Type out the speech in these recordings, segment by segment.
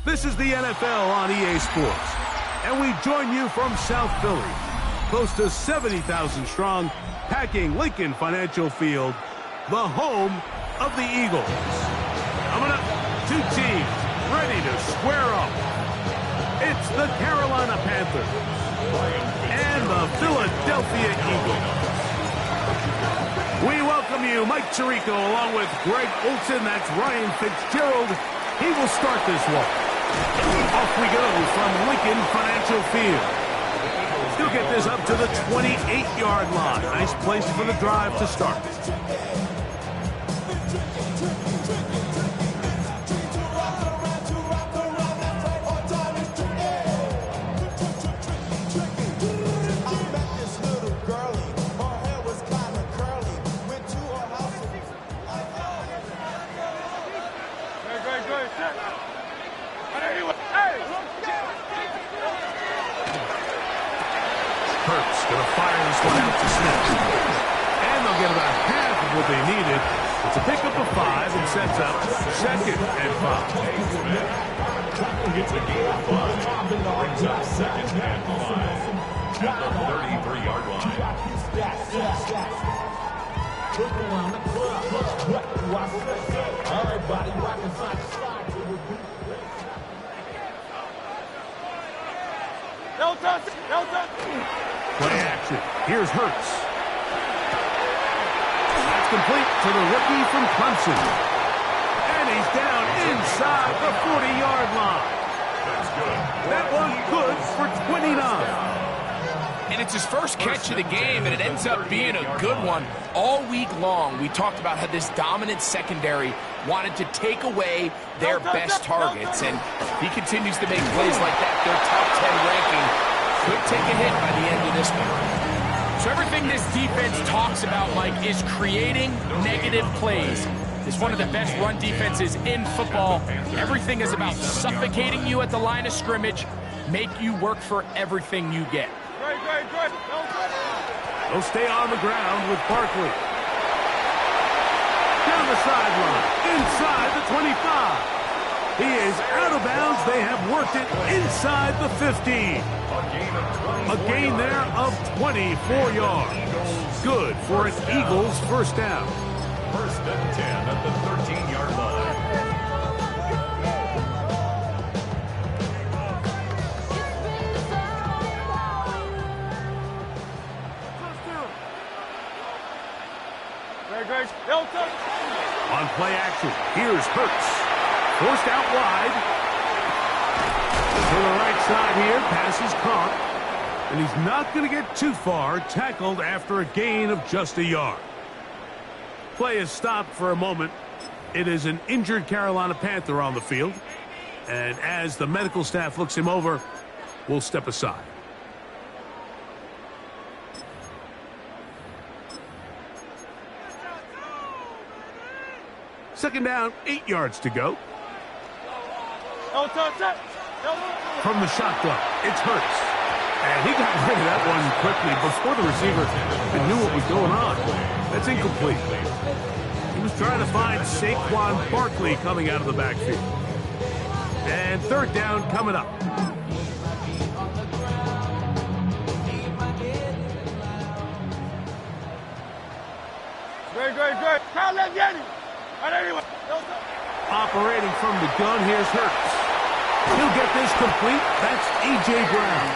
This is the NFL on EA Sports, and we join you from South Philly, close to 70,000 strong, packing Lincoln Financial Field, the home of the Eagles. Coming up, two teams ready to square up. It's the Carolina Panthers and the Philadelphia Eagles. We welcome you, Mike Tirico, along with Greg Olson. That's Ryan Fitzgerald. He will start this one. Off we go from Lincoln Financial Field. He'll get this up to the 28-yard line. Nice place for the drive to start. It's a pickup of 5 and sets up 2nd and 5. It's a game of 5. Brings up 2nd and 5 at the 33-yard line. Play action. Here's Hurts. Complete to the rookie from Clemson. And he's down inside the 40-yard line. That's good. That was good for 29. And it's his first catch of the game, and it ends up being a good one. All week long, we talked about how this dominant secondary wanted to take away their best targets, and he continues to make plays like that. Their top 10 ranking could take a hit by the end of this one. So everything this defense talks about, Mike, is creating negative plays. It's one of the best run defenses in football. Everything is about suffocating you at the line of scrimmage, make you work for everything you get. They'll stay on the ground with Barkley. Down the sideline, inside the 25. He is out of bounds. They have worked it inside the 15. A gain there of 24 yards. Good for an Eagles first down. 1st and 10 at the 13-yard line. On play action, here's Hurts. Forced out wide. To the right side here, pass is caught. And he's not going to get too far, tackled after a gain of just a yard. Play is stopped for a moment. It is an injured Carolina Panther on the field. And as the medical staff looks him over, we'll step aside. Second down, 8 yards to go. From the shotgun, it's Hurts. And he got rid of that one quickly before the receiver even knew what was going on. That's incomplete. He was trying to find Saquon Barkley coming out of the backfield. And 3rd down coming up. Great. Operating from the gun, here's Hurts. He'll get this complete. That's A.J. Brown.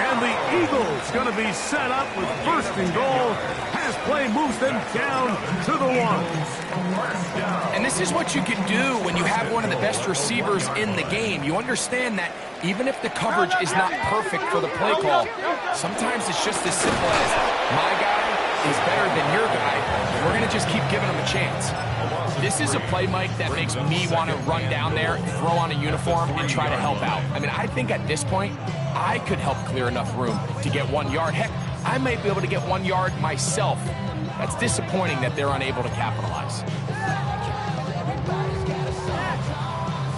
And the Eagles going to be set up with 1st and goal. Pass play moves them down to the 1. And this is what you can do when you have one of the best receivers in the game. You understand that even if the coverage is not perfect for the play call, sometimes it's just as simple as my guy is better than your guy. We're going to just keep giving him a chance. This is a play, Mike, that makes me want to run down there, throw on a uniform, and try to help out. I mean, I think at this point, I could help clear enough room to get 1 yard. Heck, I might be able to get 1 yard myself. That's disappointing that they're unable to capitalize.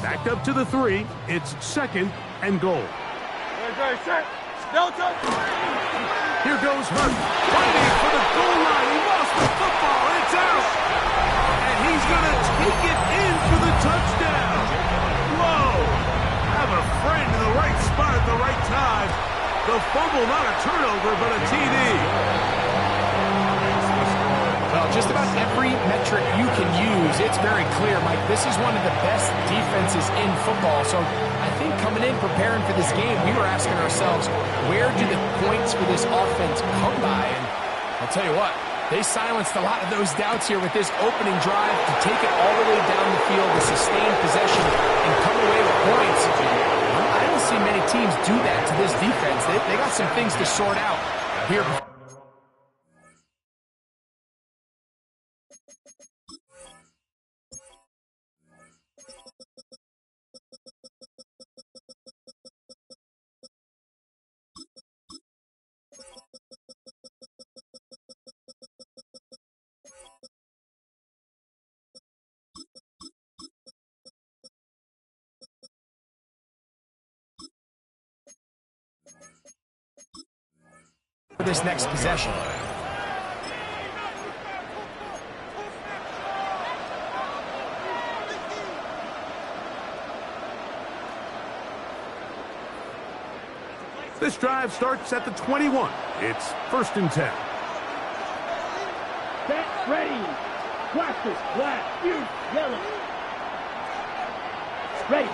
Backed up to the 3. It's 2nd and goal. Here goes Hurts, fighting for the goal line. He lost the football. It's out. And he's going to take it in for the touchdown. Whoa. fumble, not a turnover, but a TD. Well, just about every metric you can use, it's very clear, Mike. This is one of the best defenses in football. So I think coming in, preparing for this game, we were asking ourselves, where do the points for this offense come by? And I'll tell you what, they silenced a lot of those doubts here with this opening drive to take it all the way down the field, to sustain possession, and come away with points. I don't see many teams do that to this defense. They got some things to sort out here. For this next possession. This drive starts at the 21. It's 1st and 10. Set, ready. Practice, black, you, yellow. Ready.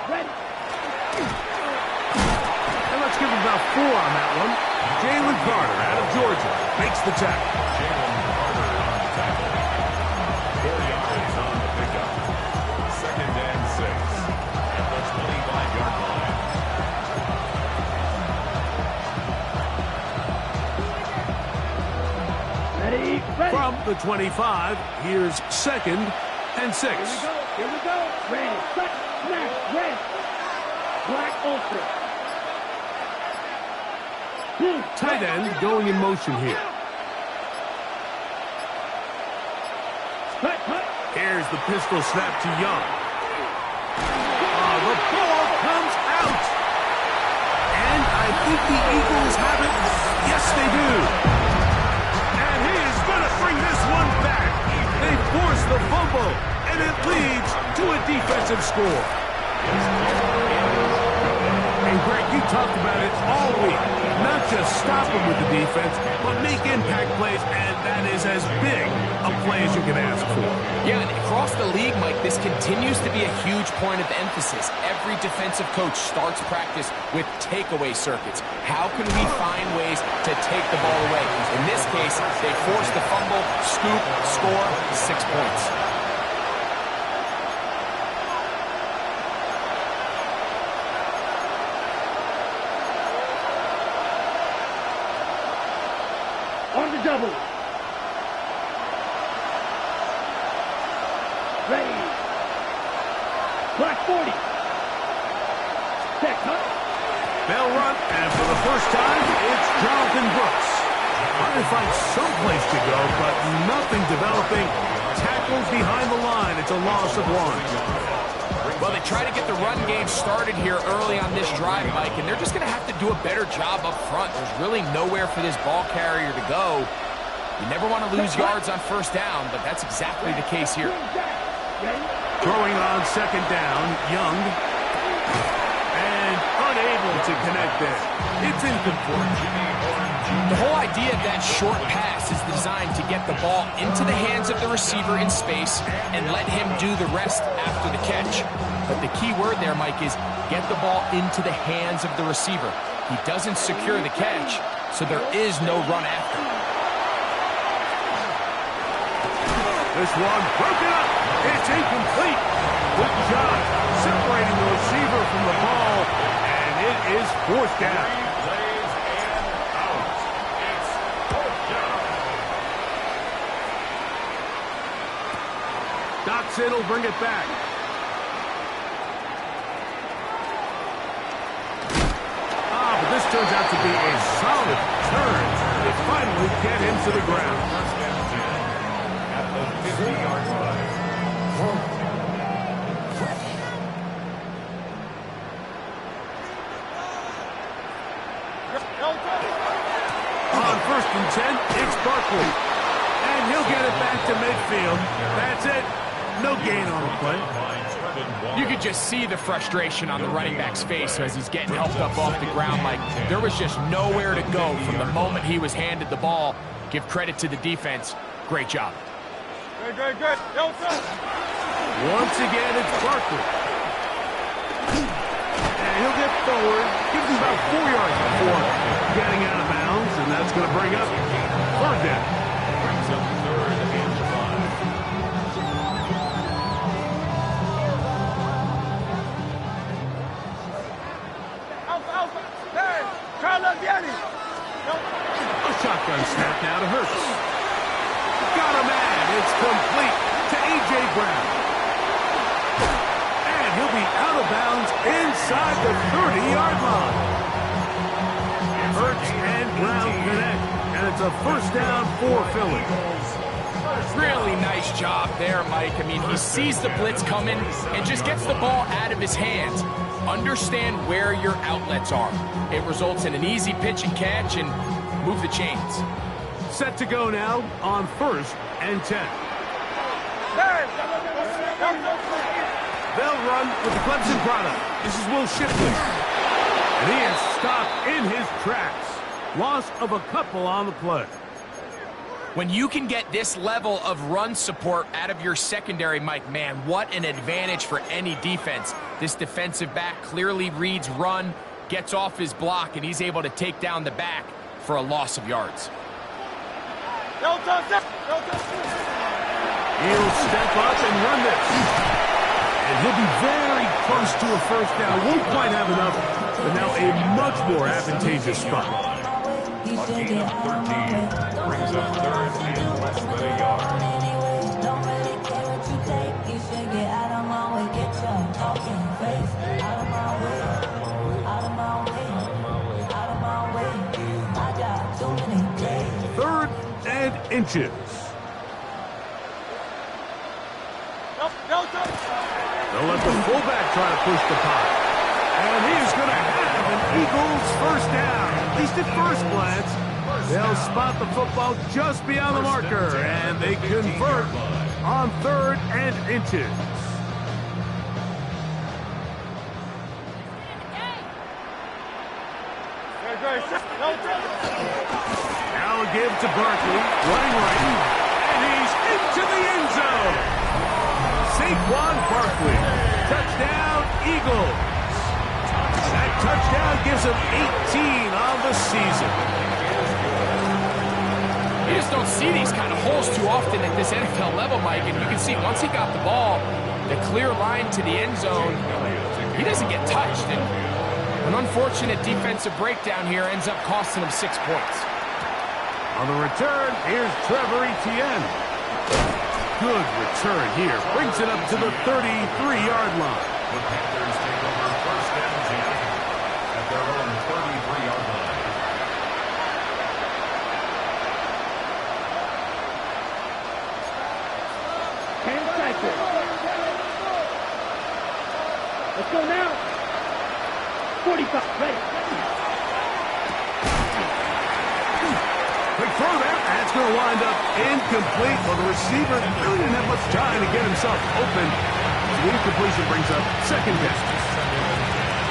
And let's give him about 4 on that one. Jalen Carter out of Georgia makes the tackle. Jalen Carter on the tackle. 4 yards on the pickup. 2nd and 6 at the 25-yard line. Ready. From the 25, here's 2nd and 6. Here we go. Ready, set, smash, red. Black ultra. Tight end going in motion here. Here's the pistol snap to Young. Oh, the ball comes out. And I think the Eagles have it. Yes, they do. And he is going to bring this one back. They force the fumble, and it leads to a defensive score. And Greg, you talked about it all week. Not just stop them with the defense, but make impact plays, and that is as big a play as you can ask for. Yeah, and across the league, Mike, this continues to be a huge point of emphasis. Every defensive coach starts practice with takeaway circuits. How can we find ways to take the ball away? In this case, they forced the fumble, scoop, score, 6 points. On the double. Ready. Black 40. Set, cut. They'll run, and for the first time, it's Jonathan Brooks. Trying to find someplace to go, but nothing developing. Tackles behind the line. It's a loss of 1. Well, they try to get the run game started here early on this drive, Mike, and they're just going to have to do a better job up front. There's really nowhere for this ball carrier to go. You never want to lose yards on 1st down, but that's exactly the case here. Throwing on 2nd down, Young. And unable to connect there. It's incomplete. The whole idea of that short pass is designed to get the ball into the hands of the receiver in space and let him do the rest after the catch. But the key word there, Mike, is get the ball into the hands of the receiver. He doesn't secure the catch, so there is no run after. This one broken up. It's incomplete. Good job separating the receiver from the ball, and it is 4th down. Dotson will bring it back. But this turns out to be a solid turn. They finally get him to the ground. At the 50-yard line. On 1st and 10, it's Barkley. And he'll get it back to midfield. That's it. No gain on the play. You could just see the frustration on the running back's face as he's getting helped up off the ground. Like, there was just nowhere to go from the moment he was handed the ball. Give credit to the defense. Great job. Good. Once again, it's Barkley. And he'll get forward. Gives him about 4 yards before getting out of bounds, and that's going to bring up third down. Brings up third and 5. A shotgun snap now to Hurts. Got a man. It's complete to A.J. Brown. And he'll be out of bounds inside the 30-yard line. Hurts and Brown connect, and it's a first down for Philly. Really nice job there, Mike. I mean, he sees the blitz coming and just gets the ball out of his hands. Understand where your outlets are. It results in an easy pitch and catch and move the chains. Set to go now on 1st and 10. They'll run with the Clemson product. This is Will Shipley. And he is stopped in his tracks. Loss of a couple on the play. When you can get this level of run support out of your secondary, Mike, man, what an advantage for any defense. This defensive back clearly reads run, gets off his block, and he's able to take down the back for a loss of yards. He'll step up and run this. And he'll be very close to a first down. Won't quite have enough, but now a much more advantageous spot. A gain of 13 brings up third and less than a yard. Third and inches. They'll let the fullback try to push the pile. And he's going to have an Eagles first down. At least at first glance, they'll spot the football just beyond the marker, and they convert on 3rd and inches. Now a give to Barkley, running right, and he's into the end zone. Saquon Barkley, touchdown Eagles. That touchdown gives him 18 on the season. You just don't see these kind of holes too often at this NFL level, Mike, and you can see once he got the ball, the clear line to the end zone, he doesn't get touched. And an unfortunate defensive breakdown here ends up costing him 6 points. On the return, here's Trevor Etienne. Good return here. Brings it up to the 33-yard line. The Panthers take over first down at their own 33-yard line. Let's go now. 45, ready. Quick throw there. That's going to wind up incomplete. Well, the receiver really didn't have much time to get himself open. The incompletion brings up second down.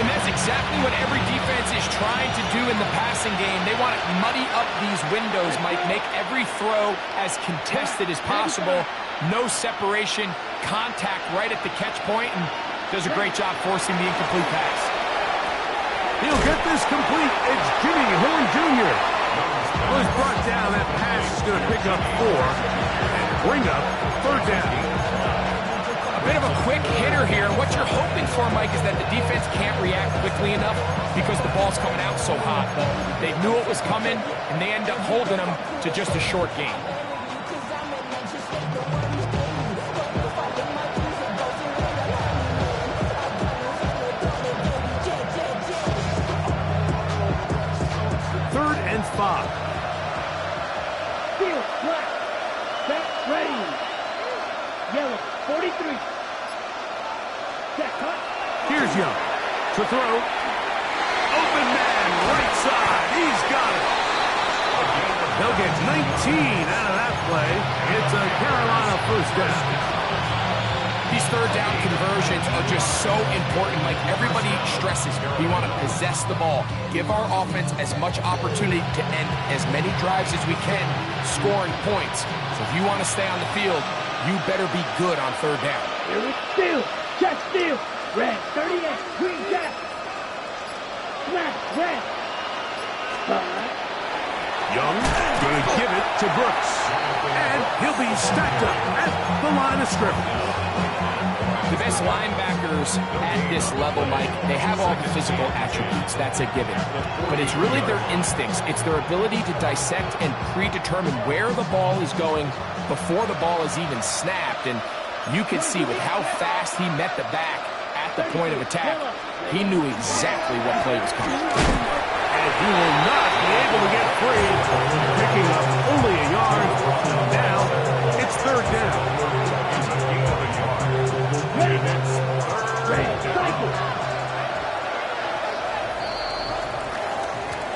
And that's exactly what every defense is trying to do in the passing game. They want to muddy up these windows, Mike, make every throw as contested as possible. No separation, contact right at the catch point, and does a great job forcing the incomplete pass. He'll get this complete. It's Jimmy Horn Jr. Was brought down. That pass is going to pick up 4 and bring up third down. A bit of a quick hitter here. What you're hoping for, Mike, is that the defense can't react quickly enough because the ball's coming out so hot. But they knew it was coming, and they end up holding them to just a short gain. Third and 5. Field, black. Set, ready. Yellow, 43. Set, cut. Here's Young to throw. Open man, right side. He's got it. They'll get 19 out of that play. It's a Carolina first down. These third down conversions are just so important. Like everybody stresses, we want to possess the ball, give our offense as much opportunity to end as many drives as we can, scoring points. So if you want to stay on the field, you better be good on third down. Here it's still, check still, red, 38, green jack. Smash, red. Young going to give it to Brooks. And he'll be stacked up at the line of scrimmage. The best linebackers at this level, Mike, they have all the physical attributes. That's a given. But it's really their instincts. It's their ability to dissect and predetermine where the ball is going before the ball is even snapped. And you can see with how fast he met the back at the point of attack, he knew exactly what play was coming. And he will not be able to get free, picking up only a yard. Now it's third down.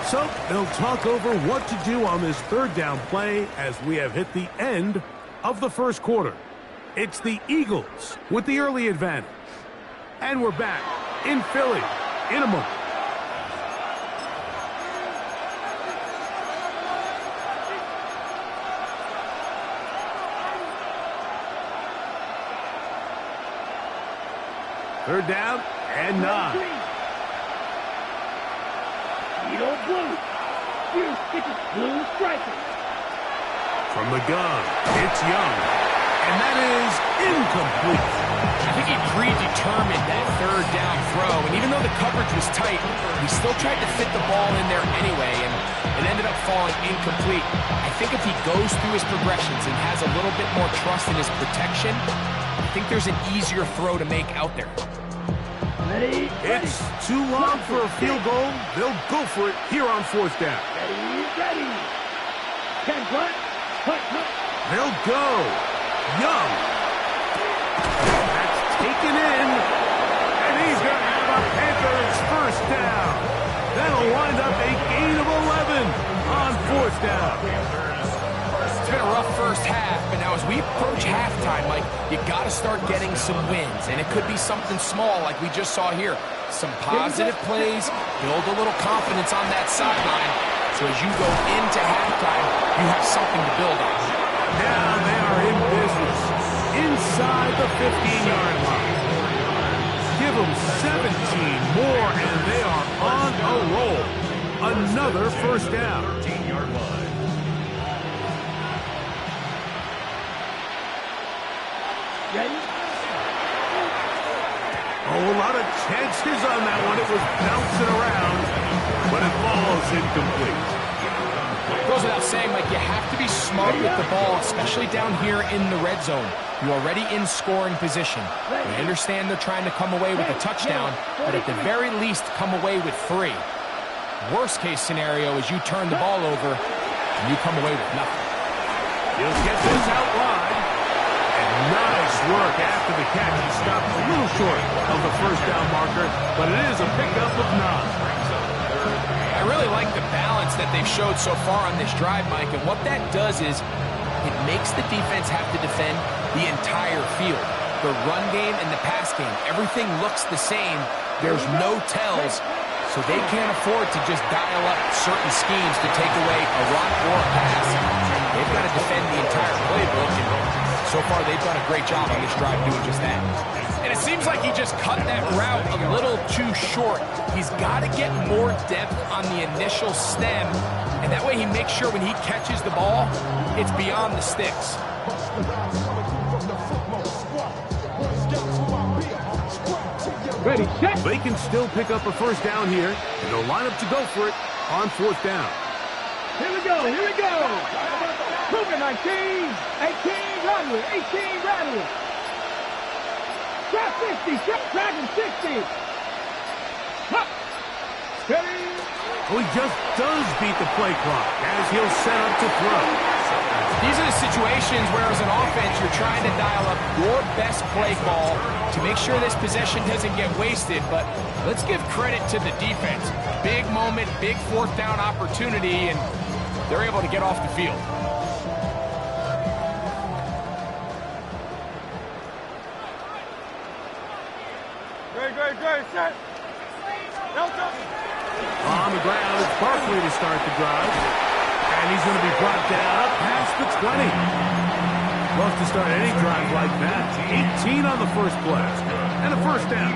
So they'll talk over what to do on this third down play as we have hit the end of the first quarter. It's the Eagles with the early advantage. And we're back in Philly in a moment. Third down and 9. Blue. Here's blue striker. From the gun, it's Young. And that is incomplete. I think he predetermined that third down throw. And even though the coverage was tight, he still tried to fit the ball in there anyway. And it ended up falling incomplete. I think if he goes through his progressions and has a little bit more trust in his protection, I think there's an easier throw to make out there. It's too long for a field goal. They'll go for it here on fourth down. Ready. Can punt. They'll go. Young. That's taken in. And he's going to have a Panthers first down. That'll wind up a gain of 11 on fourth down. It's been a rough first half, but now as we approach halftime, Mike, you got to start getting some wins, and it could be something small like we just saw here. Some positive plays, build a little confidence on that sideline, so as you go into halftime, you have something to build on. Now they are in business inside the 15-yard line. Give them 17 more, and they are on a roll. Another first down. 15-yard line. Oh, a lot of chances on that one. It was bouncing around, but it falls incomplete. It goes without saying, Mike, you have to be smart with the ball, especially down here in the red zone. You're already in scoring position. I understand they're trying to come away with a touchdown, but at the very least, come away with 3. Worst case scenario is you turn the ball over and you come away with nothing. He'll get this out wide. Nice work after the catch. He stopped a little short of the first down marker, but it is a pickup of 9. I really like the balance that they've showed so far on this drive, Mike, and what that does is it makes the defense have to defend the entire field. The run game and the pass game, everything looks the same. There's no tells, so they can't afford to just dial up certain schemes to take away a run or a pass. They've got to defend the entire playbook, and so far, they've done a great job on this drive doing just that. And it seems like he just cut that route a little too short. He's got to get more depth on the initial stem, and that way he makes sure when he catches the ball, it's beyond the sticks. Ready, set. They can still pick up a first down here, and they'll line up to go for it on fourth down. Here we go. Cougar 19, 18, Radley, 18, Radley. Trap 50, Dragon 60. Hop. Steady. Oh, he just does beat the play clock as he'll set up to throw. These are the situations where as an offense, you're trying to dial up your best play call to make sure this possession doesn't get wasted, but let's give credit to the defense. Big moment, big fourth down opportunity, and they're able to get off the field. On the ground, it's Barkley to start the drive. And he's going to be brought down up past the 20. Love to start any drive like that. 18 on the first play. And a first down.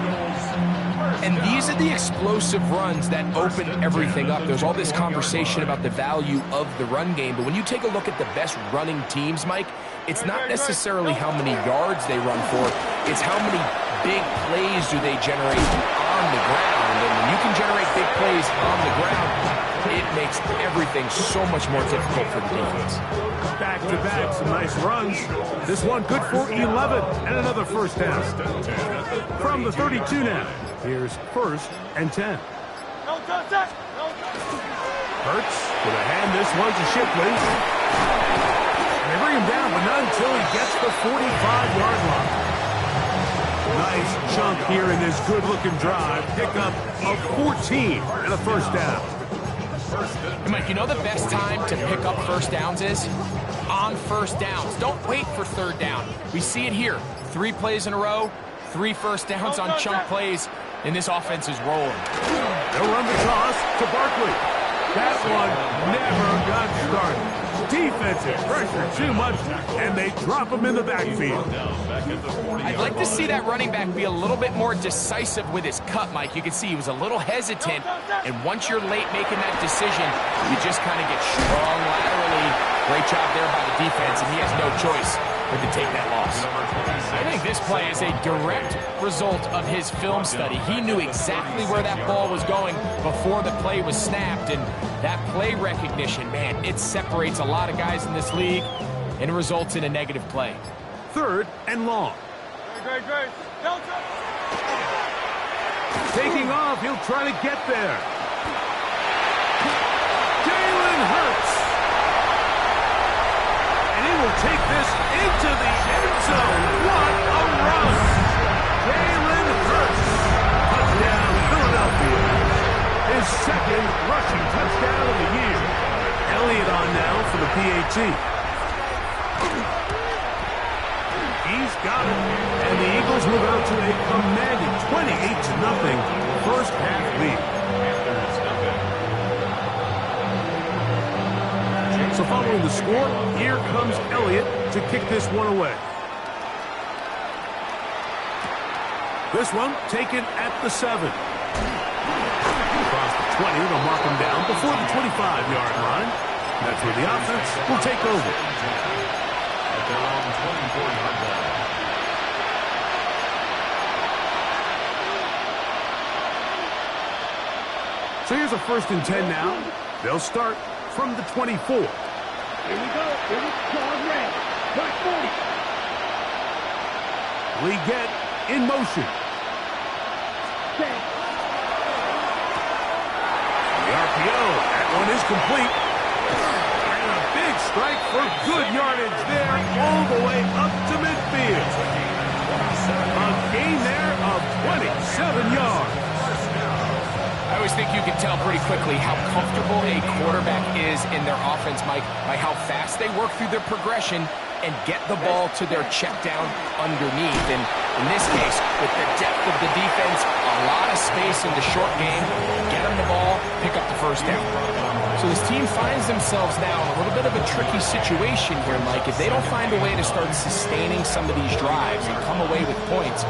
And these are the explosive runs that open everything up. There's all this conversation about the value of the run game, but when you take a look at the best running teams, Mike, it's not necessarily how many yards they run for, it's how many big plays do they generate on the ground. And when you can generate big plays on the ground, it makes everything so much more difficult for the defense. Back-to-back, some nice runs. This one good for 11 and another first down. From the 32 now, here's 1st and 10. Hurts with a hand. This one to Shipley. And they bring him down, but not until he gets the 45-yard line. Nice chunk here in this good-looking drive. Pickup of 14 and a first down. And Mike, you know the best time to pick up first downs is? On first downs. Don't wait for third down. We see it here. 3 plays in a row, 3 first downs on chunk plays, and this offense is rolling. They'll run the toss to Barkley. That one never got started. Defensive pressure too much, and they drop him in the backfield. I'd like to see that running back be a little bit more decisive with his cut, Mike. You can see he was a little hesitant, and once you're late making that decision, you just kind of get strong laterally. Great job there by the defense, and he has no choice but to take that loss. I think this play is a direct result of his film study. He knew exactly where that ball was going before the play was snapped, and that play recognition, man, it separates a lot of guys in this league and results in a negative play. 3rd and long. Taking off, he'll try to get there. Jalen Hurts. And he will take this into the end zone. What a run. Jalen Hurts. Touchdown, Philadelphia. His 2nd rushing touchdown of the year. Elliott on now for the PAT. He's got it. And the Eagles move out to a commanding 28-0 first half lead. So following the score, here comes Elliott to kick this one away. This one taken at the 7. Across the 20, they'll mark him down before the 25-yard line. That's where the offense will take over. At their own 24-yard line. So here's a 1st and 10 now. They'll start from the 24. Here we go. Here we go. Red. Black 40. Lee get in motion. Okay. The RPO. That one is complete. And a big strike for good yardage there all the way up to midfield. A gain there of 27 yards. I always think you can tell pretty quickly how comfortable a quarterback is in their offense, Mike, by how fast they work through their progression and get the ball to their check down underneath. And in this case, with the depth of the defense, a lot of space in the short game, get them the ball, pick up the first down. So this team finds themselves now in a little bit of a tricky situation here, Mike. If they don't find a way to start sustaining some of these drives and come away with points,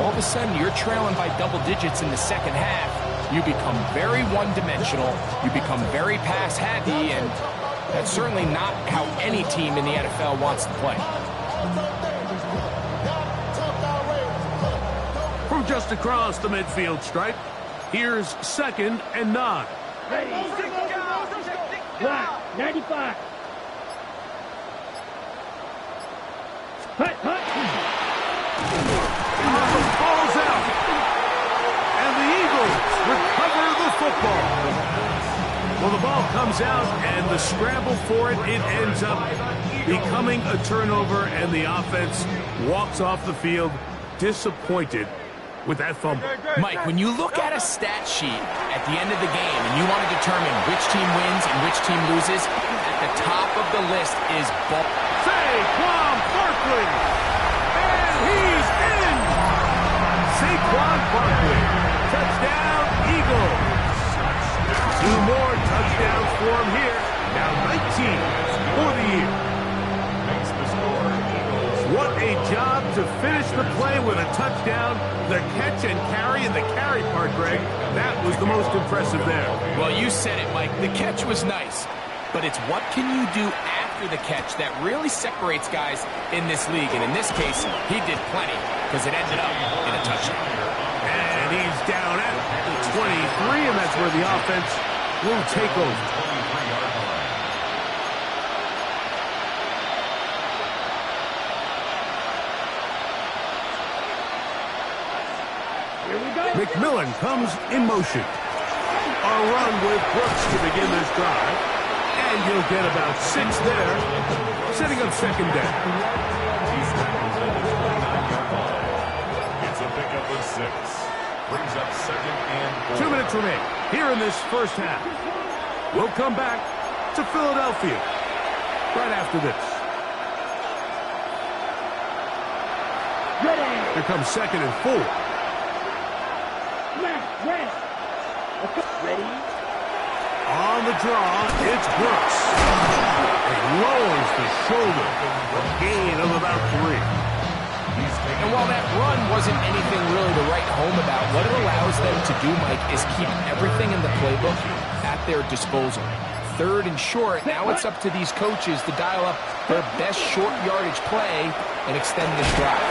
all of a sudden you're trailing by double digits in the second half. You become very one-dimensional, you become very pass-happy, and that's certainly not how any team in the NFL wants to play. From just across the midfield stripe, here's 2nd and 9. Ready. Black 95. Hut, hut. Ball's out. And the Eagles recover the football. Well, the ball comes out, and the scramble for it, it ends up becoming a turnover, and the offense walks off the field disappointed with that fumble. Mike, when you look at a stat sheet at the end of the game and you want to determine which team wins and which team loses, at the top of the list is ball. Saquon Barkley, and he's in. Saquon Barkley to finish the play with a touchdown. The catch and carry, and the carry part, Greg, that was the most impressive there. Well, you said it, Mike. The catch was nice, but it's what can you do after the catch that really separates guys in this league. And in this case, he did plenty because it ended up in a touchdown. And he's down at the 23, and that's where the offense will take over. McMillan comes in motion. A run with Brooks to begin this drive. And he'll get about 6 there, setting up second down. It's a pickup of 6. Brings up second and 4. 2 minutes remain here in this first half. We'll come back to Philadelphia right after this. Ready. Here comes second and 4. Ready. On the draw, it's Brooks. He lowers the shoulder. A gain of about 3. And while that run wasn't anything really to write home about, what it allows them to do, Mike, is keep everything in the playbook at their disposal. Third and short, now it's up to these coaches to dial up their best short yardage play and extend this drive.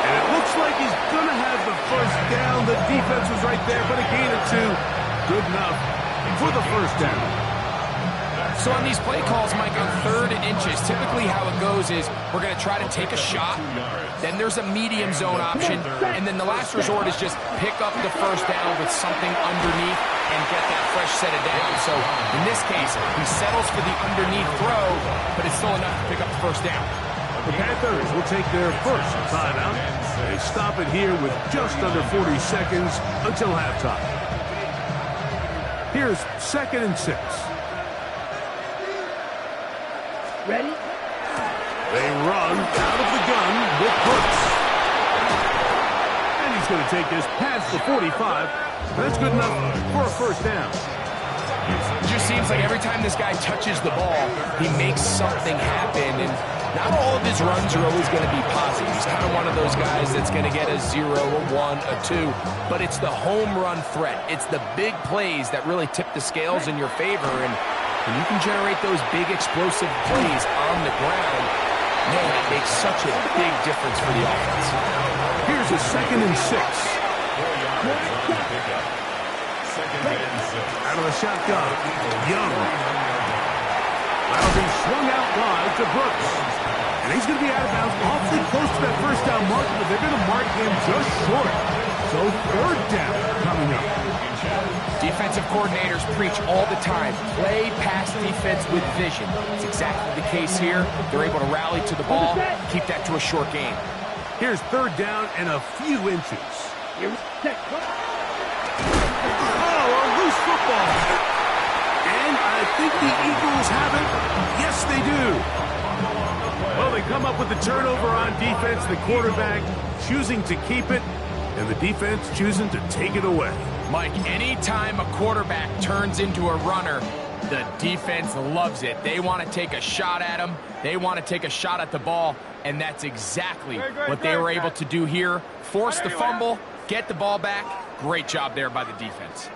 And it looks like he's going to have the first down. The defense was right there, but a gain of 2. Good enough for the first down. So on these play calls, Mike, on 3rd and inches, typically how it goes is we're going to try to take a shot, then there's a medium zone option, and then the last resort is just pick up the first down with something underneath and get that fresh set of downs. So in this case, he settles for the underneath throw, but it's still enough to pick up the first down. The Panthers will take their first timeout. They stop it here with just under 40 seconds until halftime. Here's second and 6. Ready. They run out of the gun with Brooks. And he's going to take this past the 45. That's good enough for a first down. It just seems like every time this guy touches the ball, he makes something happen. And not all of his runs are always going to be positive. He's kind of one of those guys that's going to get a 0, a 1, a 2. But it's the home run threat. It's the big plays that really tip the scales in your favor. And when you can generate those big explosive plays on the ground, man, it makes such a big difference for the offense. Here's a second and 6. Out of the shotgun, Young. That'll be swung out wide to Brooks. And he's going to be out of bounds awfully close to that first down mark, but they're going to mark him just short. So 3rd down coming up. Defensive coordinators preach all the time, play pass defense with vision. It's exactly the case here. They're able to rally to the ball, keep that to a short game. Here's 3rd down and a few inches. Oh, a loose football. And I think the Eagles have it. Yes, they do. Well, they come up with the turnover on defense. The quarterback choosing to keep it, and the defense choosing to take it away. Mike, anytime a quarterback turns into a runner, the defense loves it. They want to take a shot at him. They want to take a shot at the ball, and that's exactly what they were able to do here. Force the fumble, get the ball back. Great job there by the defense.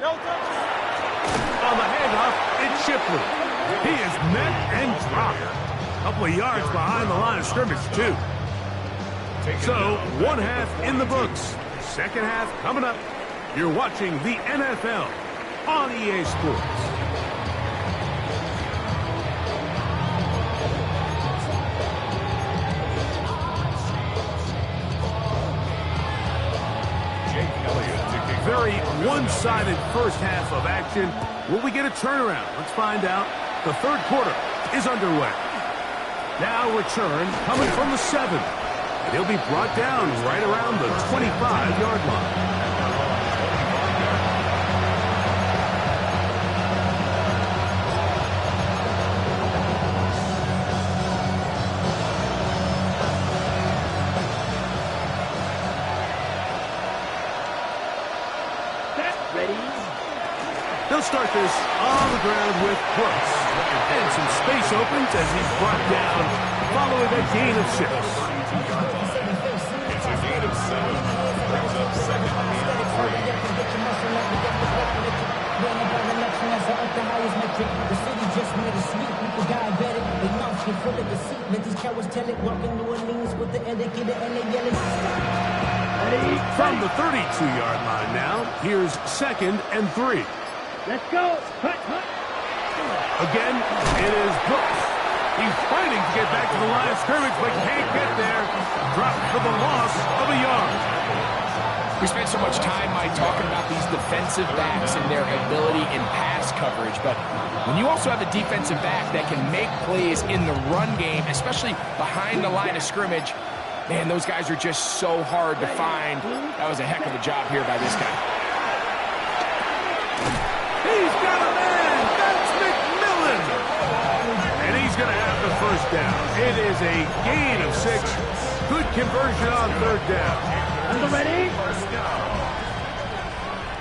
On the handoff, it's Shipley. He is met and dropped. A couple of yards behind the line of scrimmage, too. So, 1 half in the books. Second half coming up. You're watching the NFL on EA Sports. Very one-sided first half of action. Will we get a turnaround? Let's find out. The 3rd quarter is underway. Now return coming from the 7. And he'll be brought down right around the 25-yard line. He'll They'll start this on the ground with Brooks. And some space opens as he's brought down following a gain of 6. It's a gain of 7. Brings up second and 3. From the 32-yard line now, here's 2nd and 3. Let's go. Hut, hut. Again, it is Brooks. He's fighting to get back to the line of scrimmage, but can't get there. Dropped for the loss of a yard. We spent so much time, Mike, talking about these defensive backs and their ability in pass coverage, but when you also have a defensive back that can make plays in the run game, especially behind the line of scrimmage, man, those guys are just so hard to find. That was a heck of a job here by this guy. He's got a man. That's McMillan. And he's going to have the first down. It is a gain of 6. Good conversion on 3rd down. Under ready.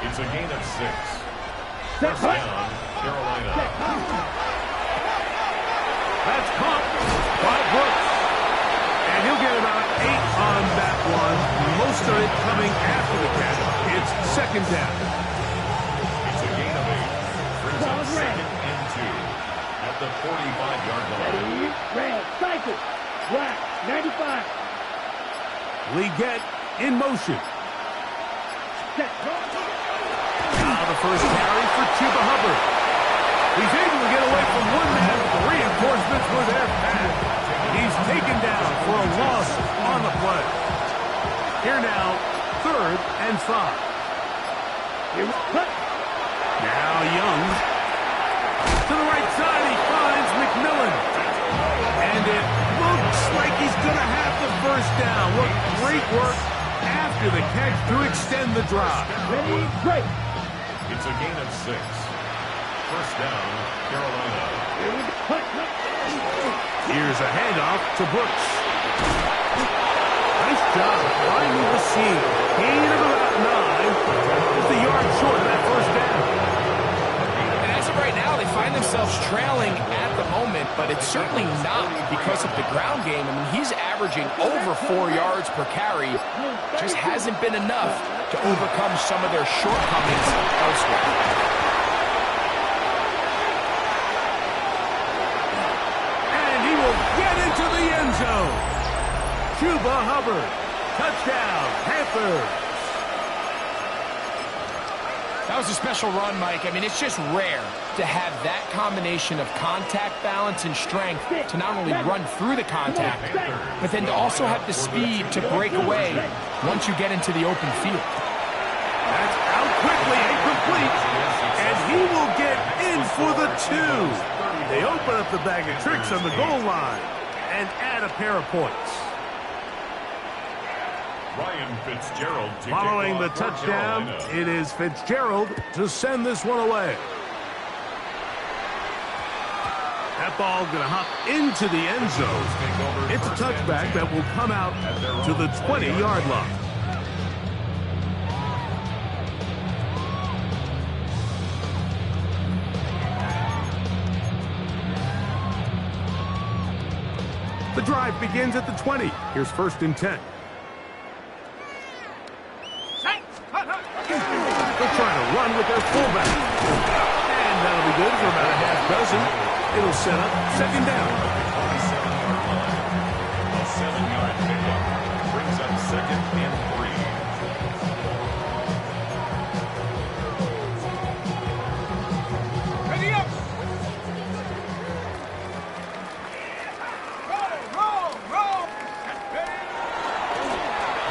it's a gain of 6. First down, Carolina. That's caught by Brooks. And he'll get about 8 on that one. Most of it coming after the catch. It's 2nd down. It's a gain of 8. Brings up 2nd and 2 at the 45-yard line. Red, cycle. Black, 95. Leggett in motion. Set. Now the first carry for Chuba Hubbard. He's able to get away from one man. The reinforcements were there fast. He's taken down for a loss on the play. Here now, 3rd and 5. Now Young. To the right side, he finds McMillan. And it looks like he's going to have the first down. What great work after the catch to extend the drive. Ready, break. It's a gain of 6. First down, Carolina. Here's a handoff to Brooks. Nice job finding the seam. Gain of about 9. Just a yard short of that first down. And as of right now, they find themselves trailing at the moment, but it's certainly not because of the ground game. I mean, he's averaging over 4 yards per carry. Just hasn't been enough to overcome some of their shortcomings elsewhere. Into the end zone. Chuba Hubbard. Touchdown, Panthers. That was a special run, Mike. I mean, it's just rare to have that combination of contact balance and strength to not only run through the contact, but then to also have the speed to break away once you get into the open field. That's out quickly and complete. And he will get in for the 2. They open up the bag of tricks on the goal line and add a pair of points. Ryan Fitzgerald to Following the kick off for touchdown, Carolina. it is Fitzgerald to send this one away. That ball going to hop into the end zone. It's a touchback that will come out to the 20-yard line. The drive begins at the 20. Here's 1st and 10. They're trying to run with their fullback. And that'll be good for about a half dozen. It'll set up 2nd down. A 7-yard pickup brings up 2nd and 3. Ready up!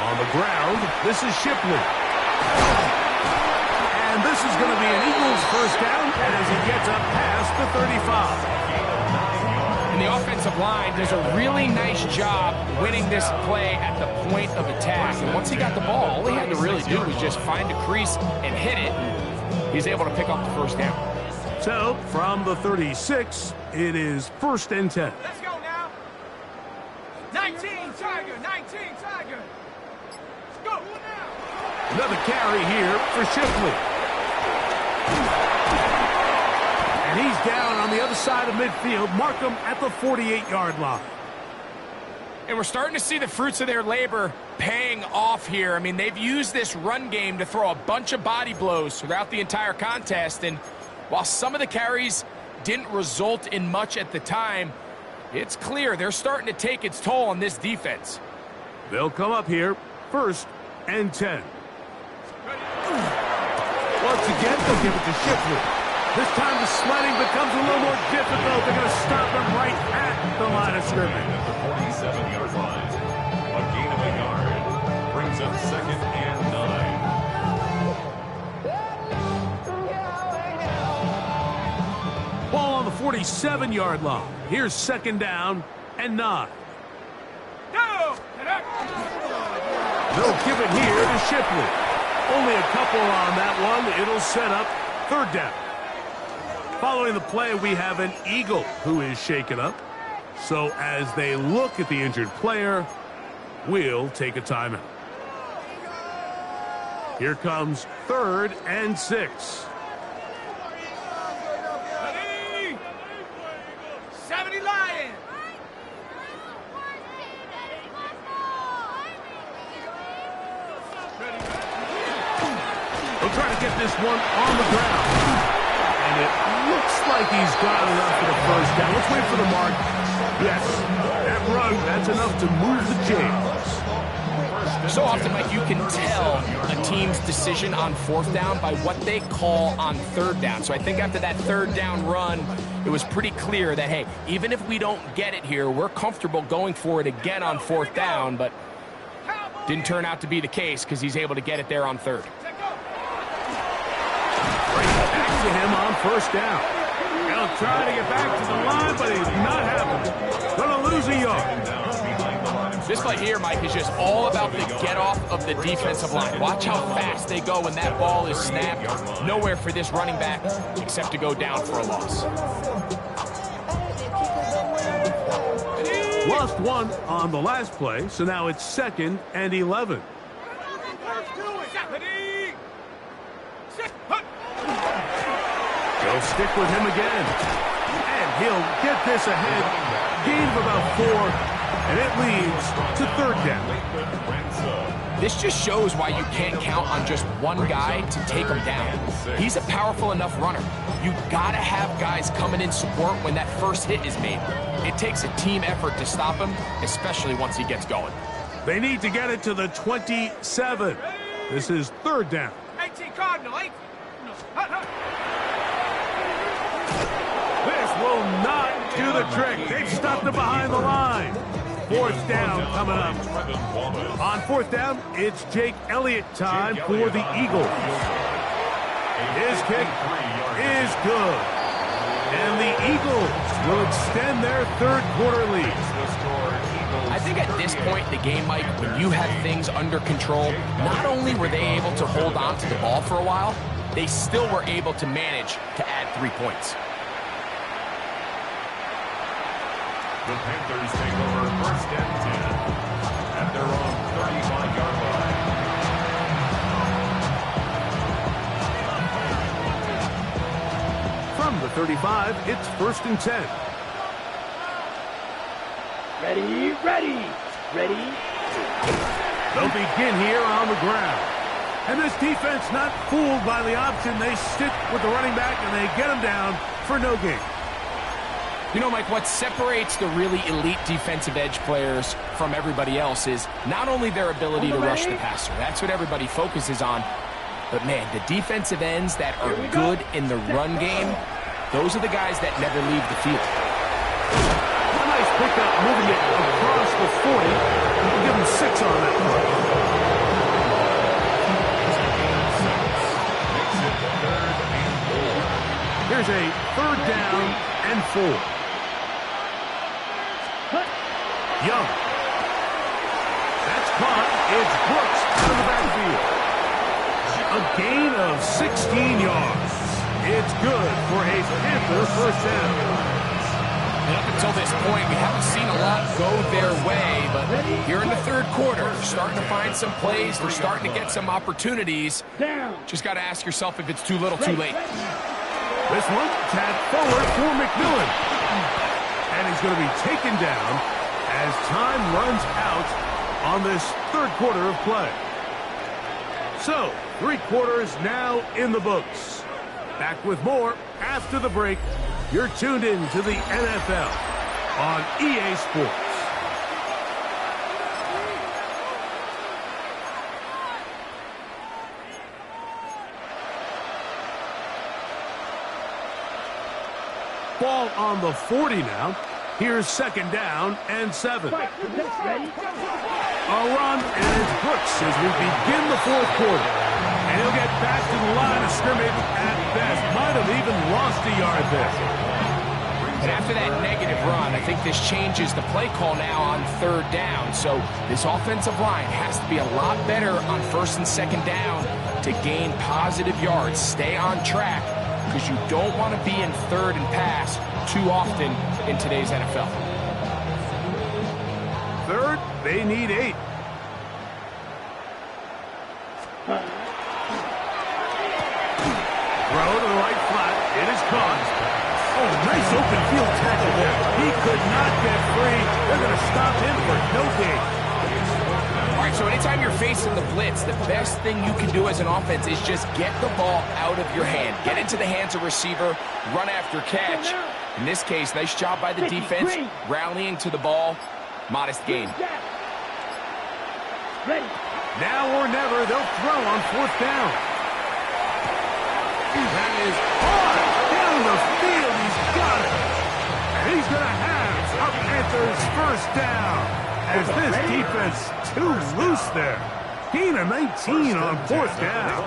On the ground, this is Shipley. And this is going to be an Eagles first down as he gets up past the 35. And the offensive line does a really nice job winning this play at the point of attack. And once he got the ball, all he had to really do was just find a crease and hit it. He's able to pick up the first down. So, from the 36, it is 1st and 10. Let's go now. 19 Tiger, 19 Tiger. Go now. Another carry here for Shipley. He's down on the other side of midfield. Mark him at the 48-yard line. And we're starting to see the fruits of their labor paying off here. I mean, they've used this run game to throw a bunch of body blows throughout the entire contest. And while some of the carries didn't result in much at the time, it's clear they're starting to take its toll on this defense. They'll come up here, 1st and 10. Once again, they'll give it to Shipley. This time the sledding becomes a little more difficult. They're going to stop him right at the line of scrimmage. At the 47-yard line, a gain of a yard brings up 2nd and 9. Ball on the 47-yard line. Here's 2nd down and 9. They'll give it here to Shipley. Only a couple on that one. It'll set up 3rd down. Following the play, we have an Eagle who is shaken up. So as they look at the injured player, we'll take a timeout. Here comes 3rd and 6. 70 Lions. They'll try to get this one on the ground. And it looks like he's got enough for the 1st down. Let's wait for the mark. Yes, that run, that's enough to move the chains. So often, Mike, you can tell a team's decision on 4th down by what they call on 3rd down. So I think after that 3rd down run, it was pretty clear that, hey, even if we don't get it here, we're comfortable going for it again on 4th down, but didn't turn out to be the case because he's able to get it there on 3rd. Back to him on 1st down. He'll try to get back to the line, but he's not happening. Gonna lose a yard. This play here, Mike, is just all about the get-off of the defensive line. Watch how fast they go when that ball is snapped. Nowhere for this running back except to go down for a loss. Lost one on the last play, so now it's 2nd and 11. They'll stick with him again. And he'll get this ahead. Gain of about 4. And it leads to 3rd down. This just shows why you can't count on just one guy to take him down. He's a powerful enough runner. You gotta have guys coming in support when that first hit is made. It takes a team effort to stop him, especially once he gets going. They need to get it to the 27. This is 3rd down. 18 Cardinal, 8. This will not do the trick. They've stopped it behind the line. 4th down coming up. On 4th down, it's Jake Elliott time for the Eagles. His kick is good. And the Eagles will extend their 3rd quarter lead. I think at this point in the game, Mike, when you have things under control, not only were they able to hold on to the ball for a while, they still were able to manage to add 3 points. The Panthers take over 1st and 10 at their own 35-yard line. From the 35, it's 1st and 10. Ready, ready, ready. They'll begin here on the ground. And this defense not fooled by the option. They stick with the running back and they get him down for no gain. You know, Mike, what separates the really elite defensive edge players from everybody else is not only their ability to rush the passer. That's what everybody focuses on. But, man, the defensive ends that are good in the run game, those are the guys that never leave the field. A nice pickup moving it across the 40. We'll give him 6 on that one. Here's a 3rd down and 4. Young. That's caught. It's Brooks out of the backfield. A gain of 16 yards. It's good for a Panther 1st down. And up until this point, we haven't seen a lot go their way, but here in the 3rd quarter, they're starting to find some plays. They're starting to get some opportunities. Just got to ask yourself if it's too little, too late. This one, tap forward for McMillan. And he's going to be taken down as time runs out on this third quarter of play. So, 3 quarters now in the books. Back with more after the break. You're tuned in to the NFL on EA Sports. Ball on the 40 now. Here's second down and 7. A run, and it's Brooks as we begin the fourth quarter. And he'll get back to the line of scrimmage at best. Might have even lost a yard there. And after that negative run, I think this changes the play call now on third down. So this offensive line has to be a lot better on first and second down to gain positive yards. Stay on track, because you don't want to be in third and pass too often in today's NFL. Third, they need 8. Throw to the right flat. It is caught. Oh, nice open field tackle there. He could not get free. They're going to stop him for no gain. All right, so anytime you're facing the blitz, the best thing you can do as an offense is just get the ball out of your hand. Get into the hands of receiver, run after catch. In this case, nice job by the defense, rallying to the ball. Modest gain. Now or never, they'll throw on fourth down. That is hard down the field. He's got it. And he's going to have a Panthers first down. As this defense too loose there. Gain of 19 on fourth down.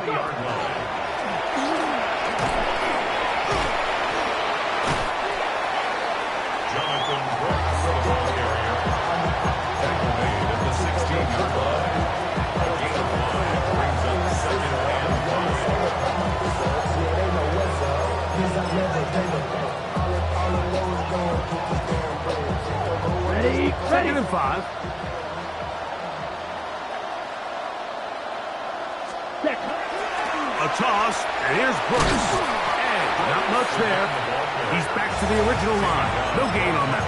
Jonathan Brooks, the ball carrier. Tackle made at the 16-yard line. A gain of 5 brings up second and 5. Second and 5. A toss, and here's Brooks. And not much there. He's back to the original line. No gain on that.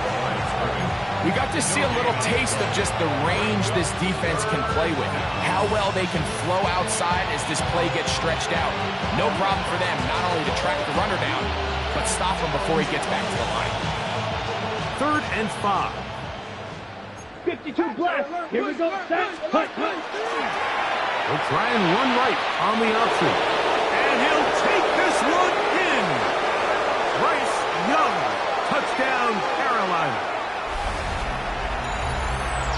We got to see a little taste of just the range this defense can play with. How well they can flow outside as this play gets stretched out. No problem for them not only to track the runner down, but stop him before he gets back to the line. Third and 5. 52 blast. Here we go. Set. Hunt. He'll try and run right on the option. And he'll take this one in. Bryce Young. Touchdown, Carolina.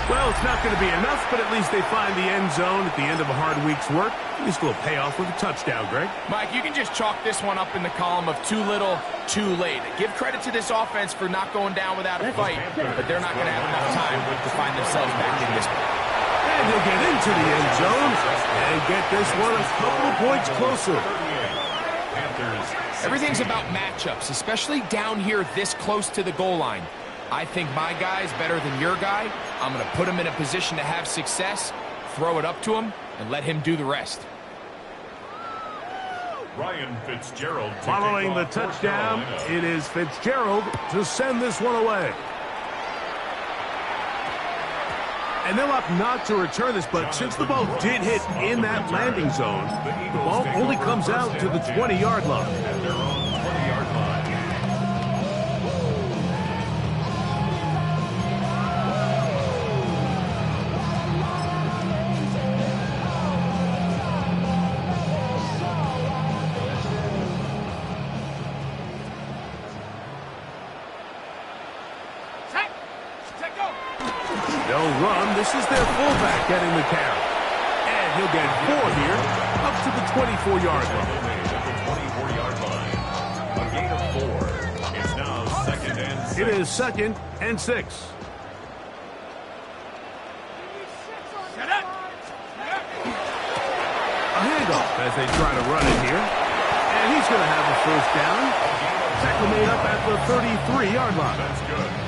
Well, it's not going to be enough, but at least they find the end zone at the end of a hard week's work. At least a little payoff with a touchdown, Greg. Mike, you can just chalk this one up in the column of too little, too late. Give credit to this offense for not going down without a fight, but they're not going to have enough time to find themselves back in this one. And he'll get into the end zone and get this one a couple of points closer. Everything's about matchups, especially down here this close to the goal line. I think my guy's better than your guy. I'm going to put him in a position to have success, throw it up to him, and let him do the rest. Ryan Fitzgerald. Following the touchdown, it is Fitzgerald to send this one away. And they'll opt not to return this, but since the ball did hit in that landing zone, the ball only comes out to the 20-yard line. At their own 20-yard line. They'll run. This is their fullback getting the carry. And he'll get 4 here, up to the 24-yard line. A gain of 4. It's now second and 6. It is second and 6. A handoff as they try to run it here. And he's going to have a first down. Tackle made up at the 33-yard line. That's good.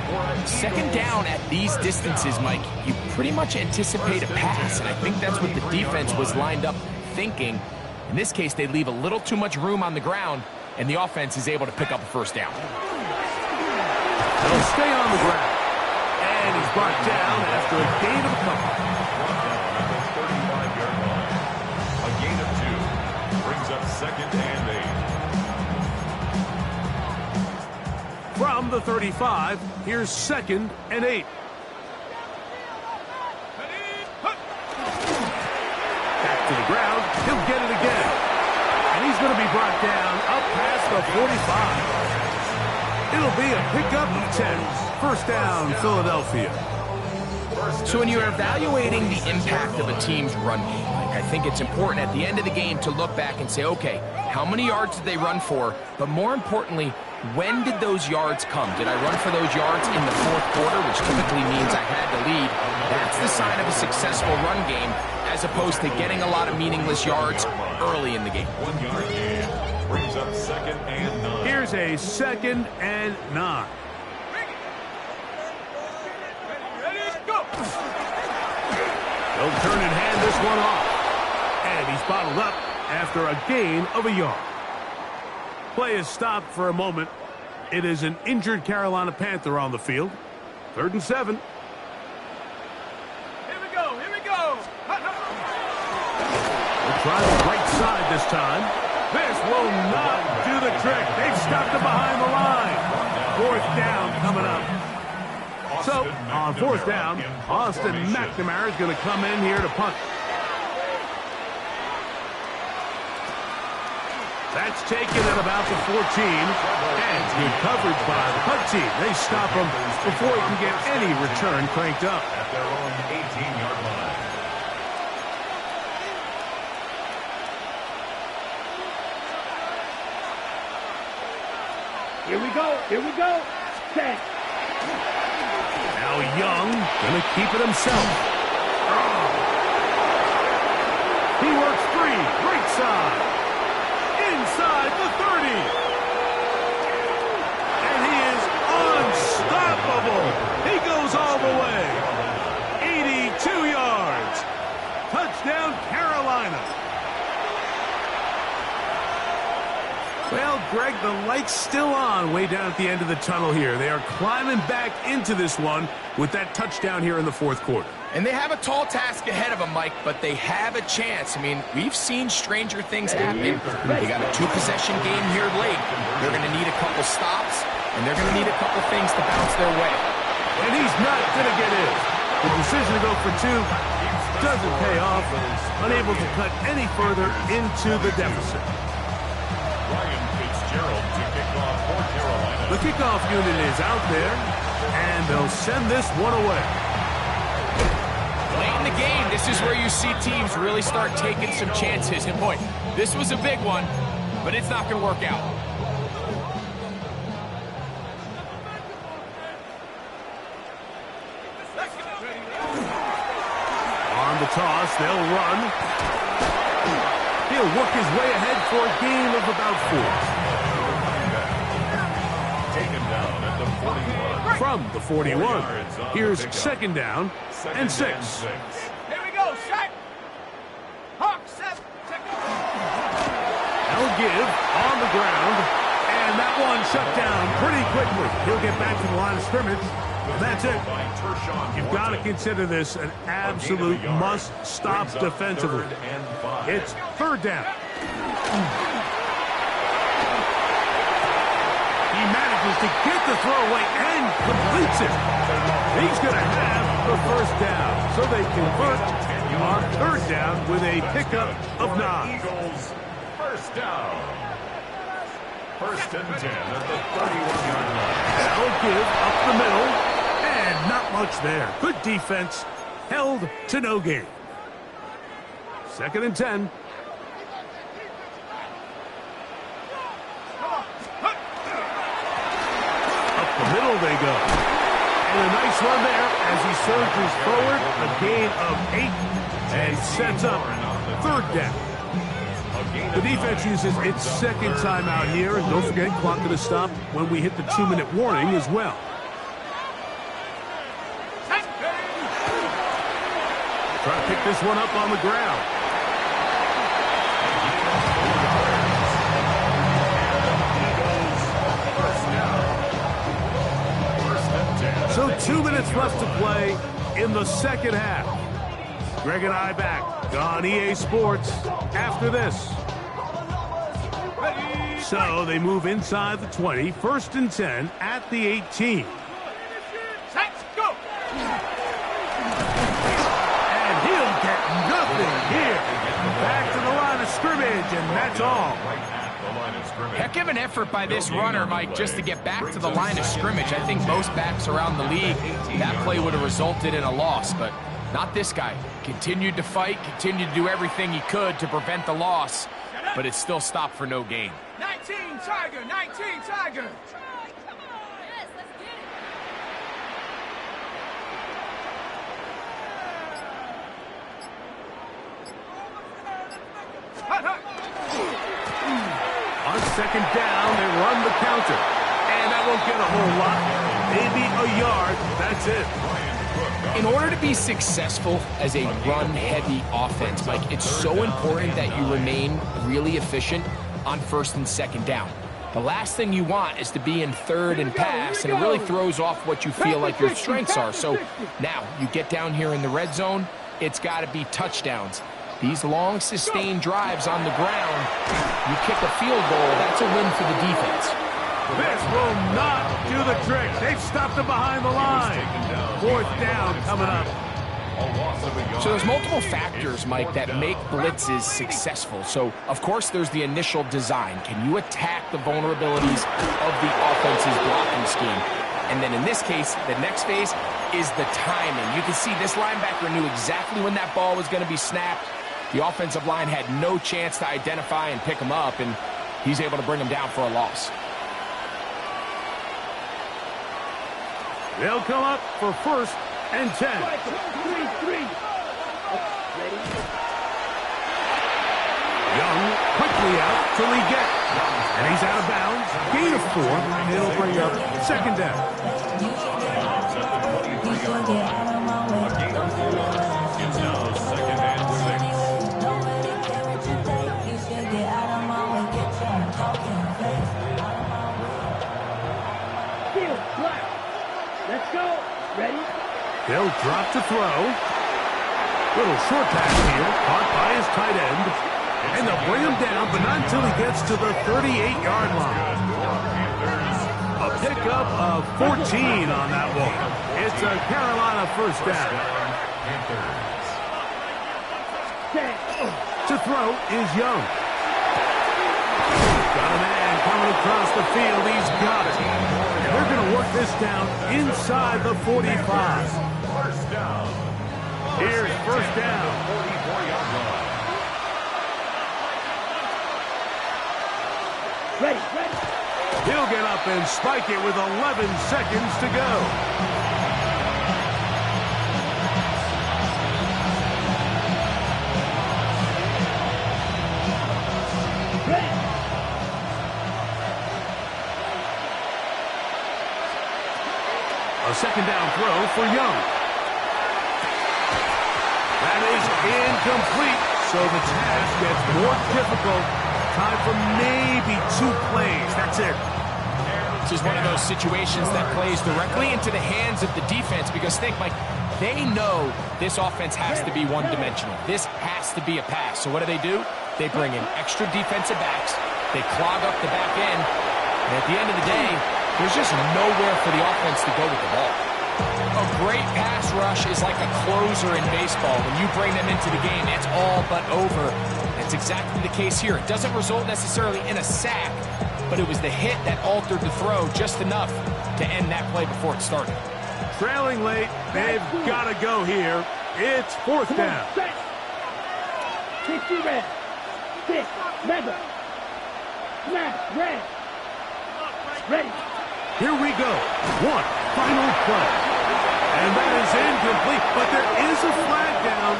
Second down at these distances, Mike, you pretty much anticipate a pass, and I think that's what the defense was lined up thinking. In this case, they leave a little too much room on the ground, and the offense is able to pick up a first down. They'll stay on the ground. And he's brought down after a gain of a couple. Brought down at the 35-yard line. A gain of 2 brings up 2nd and 8. From the 35, here's 2nd and 8. Back to the ground. He'll get it again. And he's going to be brought down up past the 45. It'll be a pickup of 10. First down, Philadelphia. So when you're evaluating the impact of a team's run game, I think it's important at the end of the game to look back and say, okay, how many yards did they run for? But more importantly, when did those yards come? Did I run for those yards in the fourth quarter, which typically means I had to lead? That's the sign of a successful run game, as opposed to getting a lot of meaningless yards early in the game. 1 yard gain brings up 2nd and 9. Here's a 2nd and 9. They'll turn and hand this one off. And he's bottled up after a gain of a yard. Play is stopped for a moment. It is an injured Carolina Panther on the field. 3rd and 7. Here we go, here we go. They'll try the right side this time. This will not do the trick. They've stopped him behind the line. 4th down coming up. So, on 4th down, Austin McNamara is going to come in here to punt. That's taken at about the 14. And good coverage by the punt team. They stop him before he can get any return cranked up. At their own 18-yard line. Here we go. Here we go. Set. Now Young gonna keep it himself. He works free, right side, inside the 30. And he is unstoppable. He goes all the way. 82 yards. Touchdown, Carolina. Well, Greg, the light's still on way down at the end of the tunnel here. They are climbing back into this one with that touchdown here in the 4th quarter. And they have a tall task ahead of them, Mike, but they have a chance. I mean, we've seen stranger things happen. They got a 2-possession game here late. They're going to need a couple stops, and they're going to need a couple things to bounce their way. And he's not going to get in. The decision to go for 2 doesn't pay off. Unable to cut any further into the deficit. Ryan Fitzgerald to kick off for Carolina. The kickoff unit is out there, and they'll send this one away. Late in the game, this is where you see teams really start taking some chances. And boy, this was a big one, but it's not going to work out. On the toss, they'll run. He'll work his way ahead for a gain of about 4. Taken down at the 41. From the 41, here's 2nd down and 6. Here we go, set. Hawk, set. They'll give on the ground, and that one shut down pretty quickly. He'll get back to the line of scrimmage. That's it. You've got to consider this an absolute must-stop defensively. It's 3rd down. He manages to get the throw away and completes it. He's going to have the 1st down. So they convert on 3rd down with a pickup of 9. Eagles, 1st down. 1st and 10 at the 31-yard line. They'll give up the middle, and not much there. Good defense, held to no gain. 2nd and 10. Up the middle they go. And a nice run there as he surges forward. A gain of 8 and sets up 3rd down. The defense uses its 2nd timeout here. And don't forget, clock going to stop when we hit the 2-minute warning as well. Try to pick this one up on the ground. So 2 minutes left to play in the second half. Greg and I back on EA Sports after this. So they move inside the 20, 1st and 10 at the 18. Let's go. And he'll get nothing here. Back to the line of scrimmage, and that's all. Heck of an effort by this runner, Mike, just to get back to the line of scrimmage. I think most backs around the league, that play would have resulted in a loss, but not this guy. Continued to fight, continued to do everything he could to prevent the loss, but it still stopped for no gain. 19 Tiger, 19 Tiger. On second down, they run the counter. And that won't get a whole lot. Maybe a yard. That's it. In order to be successful as a run-heavy offense, Mike, it's so important that you remain really efficient on 1st and 2nd down. The last thing you want is to be in 3rd and pass, and it really throws off what you feel like your strengths are. So now you get down here in the red zone, it's got to be touchdowns. These long, sustained drives on the ground, you kick a field goal, that's a win for the defense. This will not do the trick. They've stopped him behind the line. 4th down coming up. So there's multiple factors, Mike, that make blitzes successful. So, of course, there's the initial design. Can you attack the vulnerabilities of the offense's blocking scheme? And then in this case, the next phase is the timing. You can see this linebacker knew exactly when that ball was going to be snapped. The offensive line had no chance to identify and pick him up, and he's able to bring him down for a loss. They'll come up for 1st and 10. 3-3. Young quickly out to Leggett. And he's out of bounds. Gain of 4. And it'll bring up 2nd down. It's now 2nd and 6. Field, black. Let's go. Ready? They'll drop to throw. Little short pass here, caught by his tight end. And they'll bring him down, but not until he gets to the 38-yard line. A pickup of 14 on that one. It's a Carolina 1st down. To throw is Young. Got a man coming across the field. He's got it. And they're going to work this down inside the 45. Here's 1st down. Ready. He'll get up and spike it with 11 seconds to go. Ready. A 2nd down throw for Young. That is incomplete, so the task gets more difficult. Time for maybe 2 plays. That's it. This is one of those situations that plays directly into the hands of the defense because think, Mike, they know this offense has to be one-dimensional. This has to be a pass. So what do? They bring in extra defensive backs. They clog up the back end. And at the end of the day, there's just nowhere for the offense to go with the ball. A great pass rush is like a closer in baseball. When you bring them into the game, it's all but over. That's exactly the case here. It doesn't result necessarily in a sack, but it was the hit that altered the throw just enough to end that play before it started. Trailing late, they've got to go here. It's 4th down. 60 red. 6, leather. Smash, red. Ready. Here we go. 1 final play. And that is incomplete, but there is a flag down.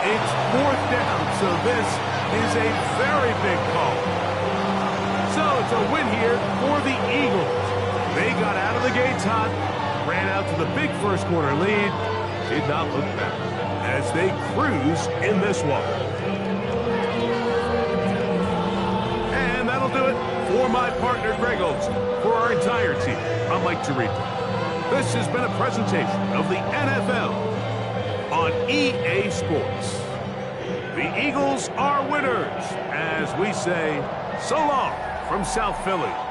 It's 4th down, so this is a very big call. So it's a win here for the Eagles. They got out of the gates hot, ran out to the big first quarter lead, did not look back as they cruise in this one. that'll do it for my partner, Greg Olson. For our entire team, I'm Mike Tirico. This has been a presentation of the NFL on EA Sports. The Eagles are winners, as we say, so long from South Philly.